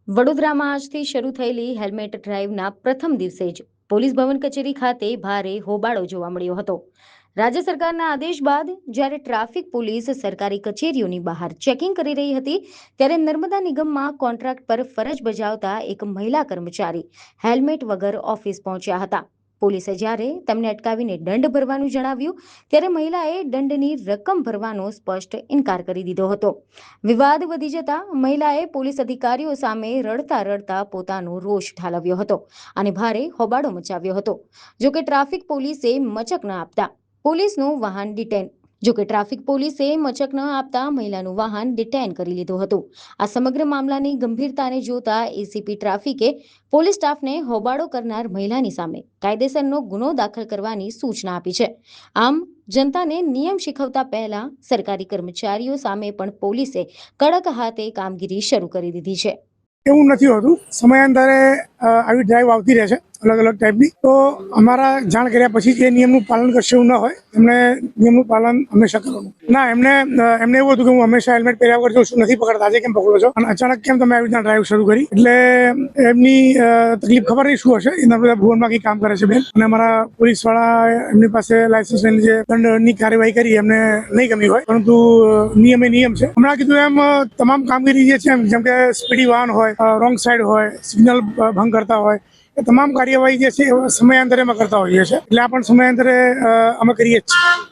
વડોદરામાં આજથી શરૂ થયેલી હેલ્મેટ ડ્રાઈવના પ્રથમ દિવસે જ પોલીસ ભવન કચેરી ખાતે ભારે હોબાળો જોવા મળ્યો હતો। રાજ્ય સરકારના આદેશ બાદ જ્યારે ટ્રાફિક પોલીસ સરકારી કચેરીઓની બહાર ચેકિંગ કરી રહી હતી, ત્યારે નર્મદા નિગમમાં કોન્ટ્રાક્ટ પર ફરજ બજાવતા એક મહિલા કર્મચારી હેલ્મેટ વગર ઓફિસ પહોંચ્યા હતા। પોલીસે જ્યારે તેમને અટકાવીને દંડ ભરવાનું જણાવ્યું, ત્યારે મહિલાએ દંડની રકમ ભરવાનો સ્પષ્ટ ઇનકાર કરી દીધો હતો। વિવાદ વધી જતા મહિલાએ પોલીસ અધિકારીઓ સામે રડતા રડતા પોતાનો રોષ ઠાલવ્યો હતો અને ભારે હોબાળો મચાવ્યો હતો। જોકે ટ્રાફિક પોલીસે મચક ન આપતા મહિલાનું વાહન ડિટેન કરી લીધું હતું। આ સમગ્ર મામલાની ગંભીરતાને જોતા એસીપી ટ્રાફિકે પોલીસ સ્ટાફને હોબાળો કરનાર મહિલાની સામે કાયદેસરનો ગુનો દાખલ કરવાની સૂચના આપી છે। આમ જનતાને નિયમ શીખવતા પહેલા સરકારી કર્મચારીઓ સામે પણ પોલીસે કડક હાથે કામગીરી શરૂ કરી દીધી છે। એવું નથી હોતું, સમયાંતરે આવી ડ્રાઈવ આવતી રહે છે અલગ અલગ ટાઈપની। તો અમારા જાણ કર્યા પછી જે નિયમનું પાલન કરશે એવું ન હોય, એમને નિયમનું પાલન હંમેશા કરવાનું। ના, એમને એવું હતું કે હું હંમેશા હેલ્મેટ પહેર્યા વગર જઉં છું, નથી પકડતા, આજે કેમ પકડો છો અને અચાનક કેમ તમે આવી રીતના ડ્રાઈવ શરૂ કરી? એટલે એમની તકલીફ ખબર નહીં શું હશે। એ નર્મદા ભુવનમાં કંઈ કામ કરે છે બેન, અને અમારા પોલીસવાળા એમની પાસે લાયસન્સ લઈને જે દંડની કાર્યવાહી કરી એમને નહીં ગમી હોય, પરંતુ નિયમ એ નિયમ છે। હમણાં કીધું એમ તમામ કામગીરી જે છે, જેમ કે સ્પીડી વાહન હોય, રોંગ સાઈડ હોય, સિગ્નલ ભંગ કરતા હોય, એ તમામ કાર્યવાહી જે છે સમયાંતરે અમે કરતા હોઈએ છીએ। એટલે આ પણ સમયાંતરે અમે કરીએ જ છીએ।